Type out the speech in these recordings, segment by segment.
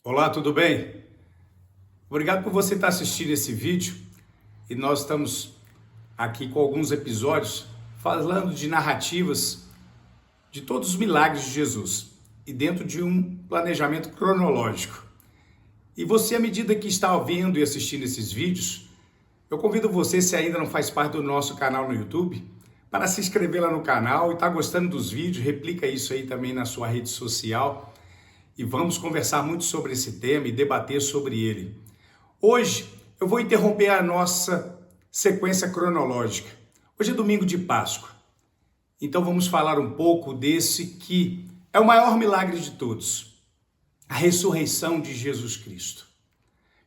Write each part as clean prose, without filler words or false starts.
Olá, tudo bem? Obrigado por você estar assistindo esse vídeo e nós estamos aqui com alguns episódios falando de narrativas de todos os milagres de Jesus e dentro de um planejamento cronológico. E você, à medida que está ouvindo e assistindo esses vídeos, eu convido você, se ainda não faz parte do nosso canal no YouTube, para se inscrever lá no canal e está gostando dos vídeos, replica isso aí também na sua rede social. E vamos conversar muito sobre esse tema e debater sobre ele. Hoje eu vou interromper a nossa sequência cronológica. Hoje é domingo de Páscoa. Então vamos falar um pouco desse que é o maior milagre de todos, a ressurreição de Jesus Cristo.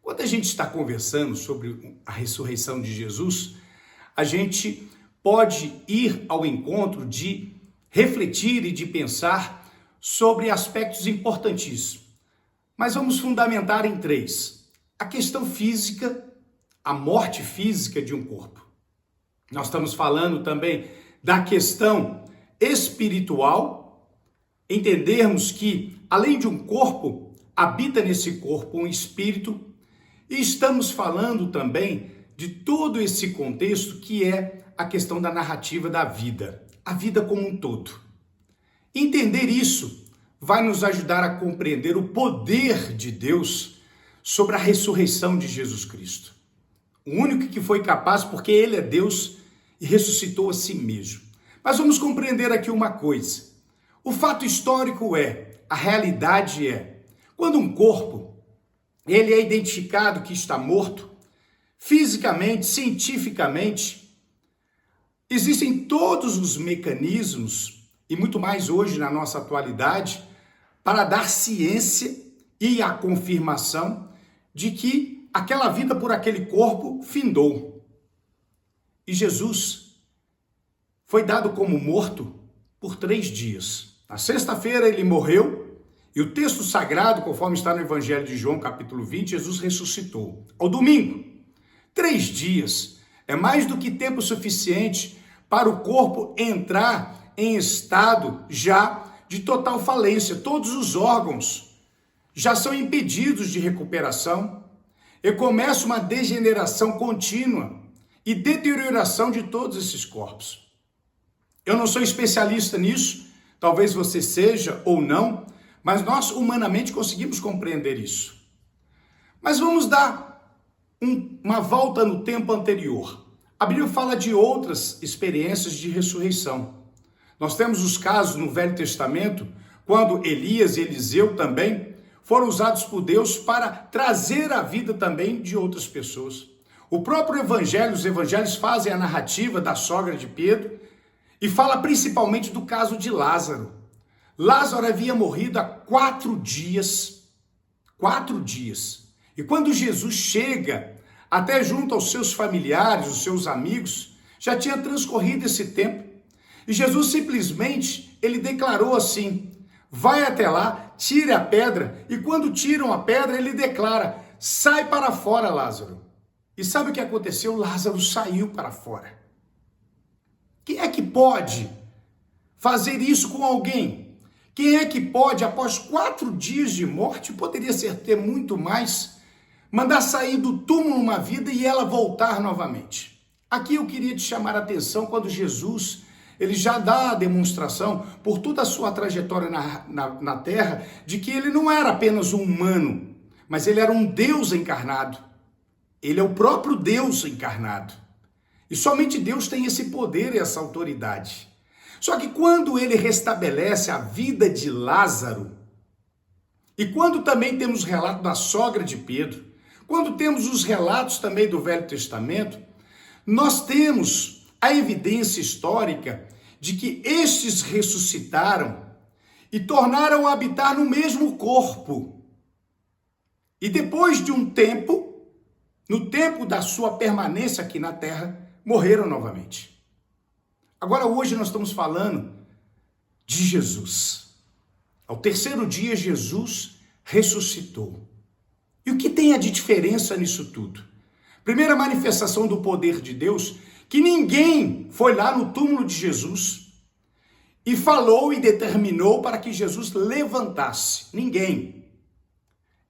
Quando a gente está conversando sobre a ressurreição de Jesus, a gente pode ir ao encontro de refletir e de pensar sobre aspectos importantíssimos, mas vamos fundamentar em três: a questão física, a morte física de um corpo. Nós estamos falando também da questão espiritual, entendermos que além de um corpo, habita nesse corpo um espírito, e estamos falando também de todo esse contexto que é a questão da narrativa da vida, a vida como um todo. Entender isso vai nos ajudar a compreender o poder de Deus sobre a ressurreição de Jesus Cristo. O único que foi capaz, porque Ele é Deus e ressuscitou a si mesmo. Mas vamos compreender aqui uma coisa. O fato histórico a realidade é, quando um corpo, ele é identificado que está morto, fisicamente, cientificamente, existem todos os mecanismos e muito mais hoje na nossa atualidade, para dar ciência e a confirmação de que aquela vida por aquele corpo findou. E Jesus foi dado como morto por 3 dias. Na sexta-feira ele morreu e o texto sagrado, conforme está no Evangelho de João, capítulo 20, Jesus ressuscitou. Ao domingo, 3 dias é mais do que tempo suficiente para o corpo entrar em estado já de total falência. Todos os órgãos já são impedidos de recuperação e começa uma degeneração contínua e deterioração de todos esses corpos. Eu não sou especialista nisso, talvez você seja ou não, mas nós humanamente conseguimos compreender isso. Mas vamos dar uma volta no tempo anterior. A Bíblia fala de outras experiências de ressurreição. Nós temos os casos no Velho Testamento, quando Elias e Eliseu também foram usados por Deus para trazer a vida também de outras pessoas. O próprio Evangelho, os Evangelhos fazem a narrativa da sogra de Pedro e fala principalmente do caso de Lázaro. Lázaro havia morrido há 4 dias. 4 dias. E quando Jesus chega até junto aos seus familiares, os seus amigos, já tinha transcorrido esse tempo. E Jesus simplesmente, ele declarou assim: vai até lá, tire a pedra, e quando tiram a pedra, ele declara: sai para fora, Lázaro. E sabe o que aconteceu? Lázaro saiu para fora. Quem é que pode fazer isso com alguém? Quem é que pode, após 4 dias de morte, poderia ter muito mais, mandar sair do túmulo uma vida e ela voltar novamente? Aqui eu queria te chamar a atenção quando Jesus, ele já dá a demonstração, por toda a sua trajetória na Terra, de que ele não era apenas um humano, mas ele era um Deus encarnado. Ele é o próprio Deus encarnado. E somente Deus tem esse poder e essa autoridade. Só que quando ele restabelece a vida de Lázaro, e quando também temos o relato da sogra de Pedro, quando temos os relatos também do Velho Testamento, nós temos a evidência histórica de que estes ressuscitaram e tornaram a habitar no mesmo corpo. E depois de um tempo, no tempo da sua permanência aqui na terra, morreram novamente. Agora hoje nós estamos falando de Jesus. Ao 3º dia, Jesus ressuscitou. E o que tem de diferença nisso tudo? Primeira manifestação do poder de Deus, que ninguém foi lá no túmulo de Jesus e falou e determinou para que Jesus levantasse. Ninguém.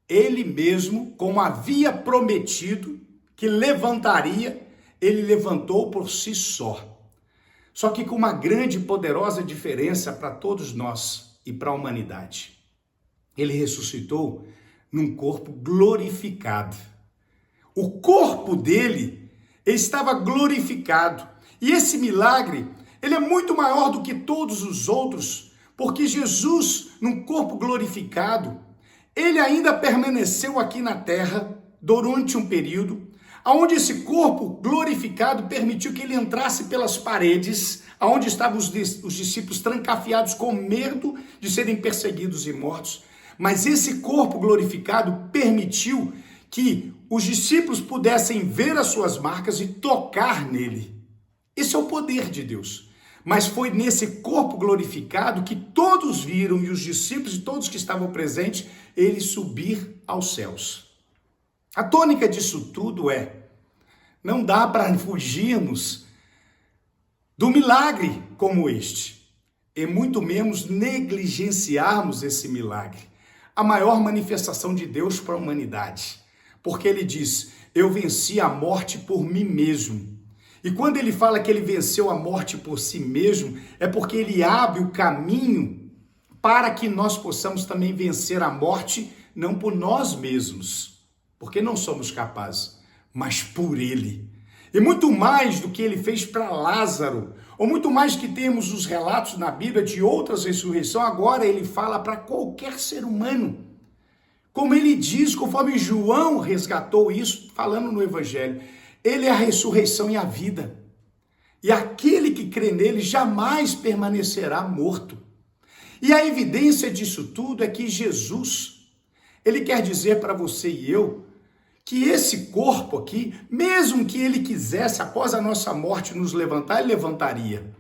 ele mesmo, como havia prometido que levantaria, ele levantou por si só. Só que com uma grande e poderosa diferença para todos nós e para a humanidade. Ele ressuscitou num corpo glorificado. O corpo dele estava glorificado. E esse milagre, ele é muito maior do que todos os outros, porque Jesus, num corpo glorificado, ele ainda permaneceu aqui na terra durante um período, onde esse corpo glorificado permitiu que ele entrasse pelas paredes, onde estavam os discípulos trancafiados com medo de serem perseguidos e mortos. Mas esse corpo glorificado permitiu que os discípulos pudessem ver as suas marcas e tocar nele. Esse é o poder de Deus. Mas foi nesse corpo glorificado que todos viram, e os discípulos e todos que estavam presentes, ele subir aos céus. A tônica disso tudo não dá para fugirmos do milagre como este, e muito menos negligenciarmos esse milagre, a maior manifestação de Deus para a humanidade, porque ele diz, eu venci a morte por mim mesmo. E quando ele fala que ele venceu a morte por si mesmo, é porque ele abre o caminho para que nós possamos também vencer a morte, não por nós mesmos, porque não somos capazes, mas por ele. E muito mais do que ele fez para Lázaro, ou muito mais que temos os relatos na Bíblia de outras ressurreições, agora ele fala para qualquer ser humano. Como ele diz, conforme João resgatou isso, falando no Evangelho, ele é a ressurreição e a vida. E aquele que crê nele jamais permanecerá morto. E a evidência disso tudo é que Jesus, ele quer dizer para você e eu, que esse corpo aqui, mesmo que ele quisesse, após a nossa morte, nos levantar, ele levantaria.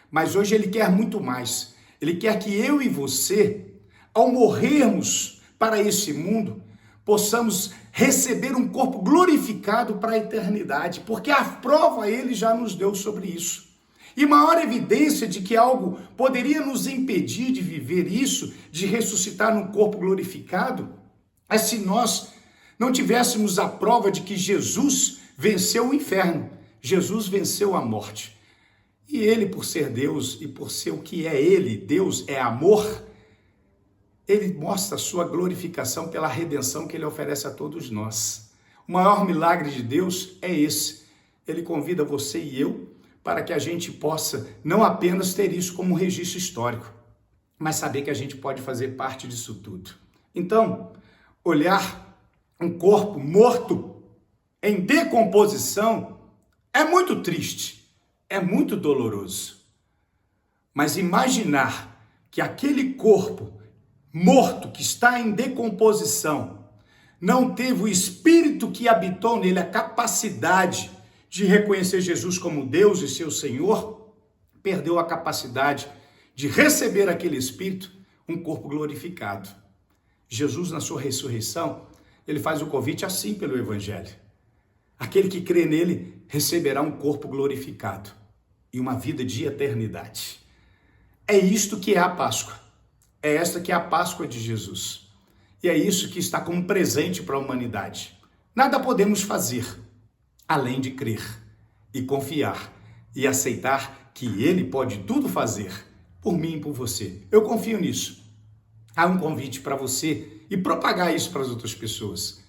Mas hoje ele quer muito mais. Ele quer que eu e você, ao morrermos para esse mundo, possamos receber um corpo glorificado para a eternidade, porque a prova ele já nos deu sobre isso. E maior evidência de que algo poderia nos impedir de viver isso, de ressuscitar num corpo glorificado, é se nós não tivéssemos a prova de que Jesus venceu o inferno, Jesus venceu a morte. E ele, por ser Deus e por ser o que é ele, Deus é amor, ele mostra a sua glorificação pela redenção que ele oferece a todos nós. O maior milagre de Deus é esse. Ele convida você e eu para que a gente possa não apenas ter isso como um registro histórico, mas saber que a gente pode fazer parte disso tudo. Então, olhar um corpo morto, em decomposição, é muito triste, é muito doloroso. Mas imaginar que aquele corpo morto, que está em decomposição, não teve o Espírito que habitou nele, a capacidade de reconhecer Jesus como Deus e seu Senhor, perdeu a capacidade de receber aquele Espírito, um corpo glorificado. Jesus, na sua ressurreição, ele faz o convite assim pelo Evangelho. Aquele que crê nele receberá um corpo glorificado e uma vida de eternidade. É isto que é a Páscoa. É esta que é a Páscoa de Jesus. E é isso que está como presente para a humanidade. Nada podemos fazer além de crer e confiar e aceitar que ele pode tudo fazer por mim e por você. Eu confio nisso. Há um convite para você e propagar isso para as outras pessoas.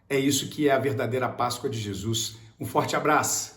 É isso que é a verdadeira Páscoa de Jesus. Um forte abraço.